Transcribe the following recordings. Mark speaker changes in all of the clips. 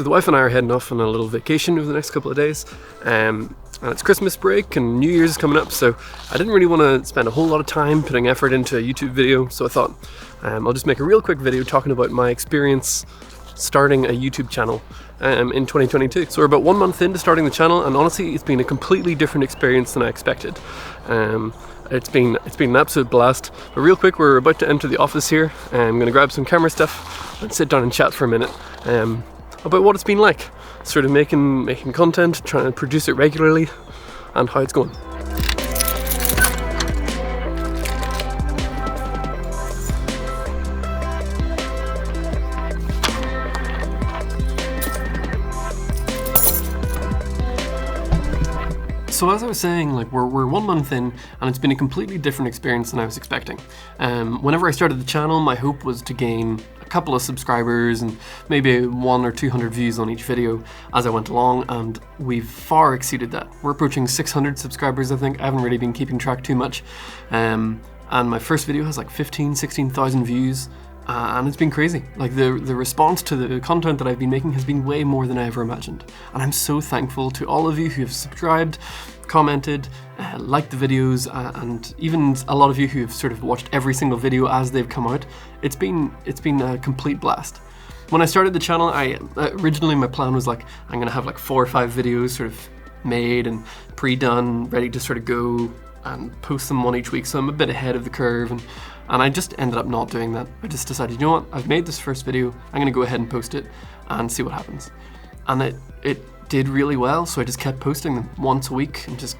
Speaker 1: So the wife and I are heading off on a little vacation over the next couple of days, and it's Christmas break and New Year's is coming up, so I didn't really want to spend a whole lot of time putting effort into a YouTube video, so I thought I'll just make a real quick video talking about my experience starting a YouTube channel in 2022. So we're about 1 month into starting the channel, and honestly it's been a completely different experience than I expected. It's been an absolute blast. But real quick, we're about to enter the office here. I'm going to grab some camera stuff and sit down and chat for a minute about what it's been like, sort of making content, trying to produce it regularly, and how it's going. So as I was saying, like we're 1 month in, and it's been a completely different experience than I was expecting. Whenever I started the channel, my hope was to gain a couple of subscribers and maybe 100 or 200 views on each video as I went along, and we've far exceeded that. We're approaching 600 subscribers, I think. I haven't really been keeping track too much. And my first video has like 16,000 views. And it's been crazy. Like the response to the content that I've been making has been way more than I ever imagined. And I'm so thankful to all of you who have subscribed, commented, liked the videos, and even a lot of you who have sort of watched every single video as they've come out. It's been a complete blast. When I started the channel, originally my plan was like, I'm gonna have like 4 or 5 videos sort of made and pre-done, ready to sort of go and post them one each week, so I'm a bit ahead of the curve, and I just ended up not doing that. I just decided, you know what, I've made this first video, I'm gonna go ahead and post it and see what happens. And it did really well, so I just kept posting them once a week and just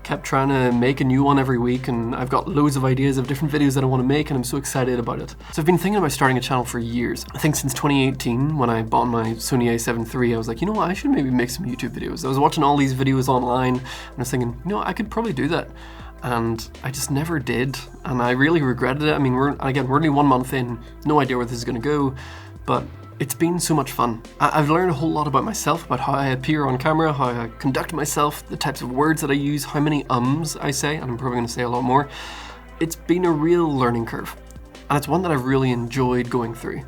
Speaker 1: kept trying to make a new one every week, and I've got loads of ideas of different videos that I want to make, and I'm so excited about it. So I've been thinking about starting a channel for years. I think since 2018, when I bought my Sony a7 III, I was like, you know what, I should maybe make some YouTube videos. I was watching all these videos online, and I was thinking, you know what, I could probably do that. And I just never did, and I really regretted it. I mean, we're only 1 month in, no idea where this is gonna go, but it's been so much fun. I've learned a whole lot about myself, about how I appear on camera, how I conduct myself, the types of words that I use, how many ums I say, and I'm probably gonna say a lot more. It's been a real learning curve, and it's one that I've really enjoyed going through.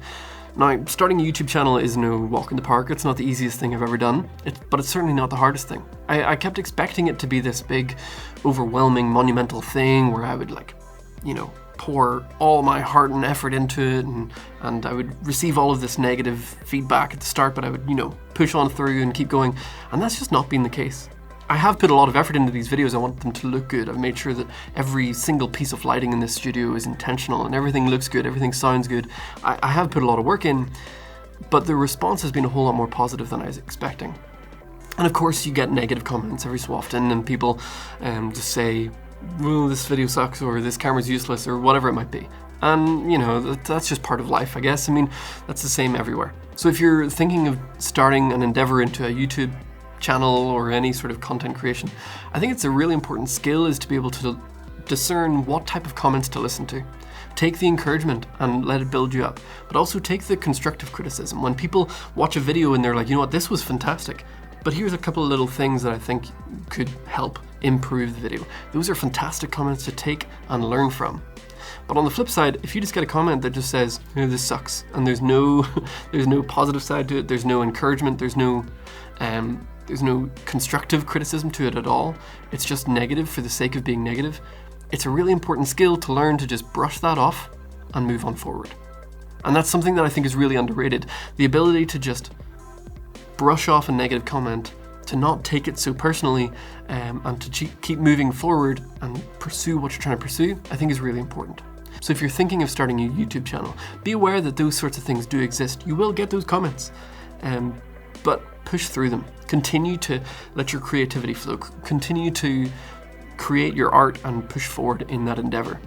Speaker 1: Now, starting a YouTube channel is no walk in the park. It's not the easiest thing I've ever done, but it's certainly not the hardest thing. I kept expecting it to be this big, overwhelming, monumental thing where I would, like, you know, pour all my heart and effort into it, and I would receive all of this negative feedback at the start, but I would, you know, push on through and keep going, and that's just not been the case. I have put a lot of effort into these videos. I want them to look good. I've made sure that every single piece of lighting in this studio is intentional and everything looks good, everything sounds good. I have put a lot of work in, but the response has been a whole lot more positive than I was expecting. And of course you get negative comments every so often, and people just say, well, this video sucks, or this camera's useless, or whatever it might be. And you know, that's just part of life, I guess. I mean, that's the same everywhere. So if you're thinking of starting an endeavor into a YouTube channel or any sort of content creation, I think it's a really important skill is to be able to discern what type of comments to listen to. Take the encouragement and let it build you up, but also take the constructive criticism. When people watch a video and they're like, you know what, this was fantastic, but here's a couple of little things that I think could help improve the video. Those are fantastic comments to take and learn from. But on the flip side, if you just get a comment that just says, you know, this sucks, and there's no positive side to it, there's no encouragement, there's no constructive criticism to it at all, it's just negative for the sake of being negative, it's a really important skill to learn to just brush that off and move on forward. And that's something that I think is really underrated. The ability to just brush off a negative comment, to not take it so personally, and to keep moving forward and pursue what you're trying to pursue, I think is really important. So if you're thinking of starting a YouTube channel, be aware that those sorts of things do exist. You will get those comments, but push through them. Continue to let your creativity flow. Continue to create your art and push forward in that endeavor.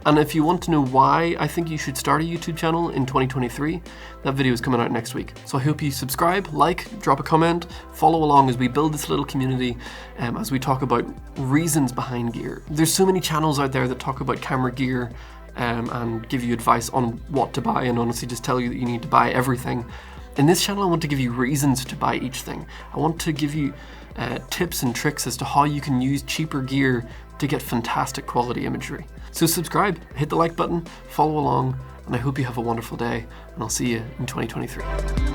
Speaker 1: And if you want to know why I think you should start a YouTube channel in 2023, that video is coming out next week. So I hope you subscribe, like, drop a comment, follow along as we build this little community, as we talk about reasons behind gear. There's so many channels out there that talk about camera gear and give you advice on what to buy, and honestly just tell you that you need to buy everything. In this channel, I want to give you reasons to buy each thing. I want to give you tips and tricks as to how you can use cheaper gear to get fantastic quality imagery. So subscribe, hit the like button, follow along, and I hope you have a wonderful day, and I'll see you in 2023.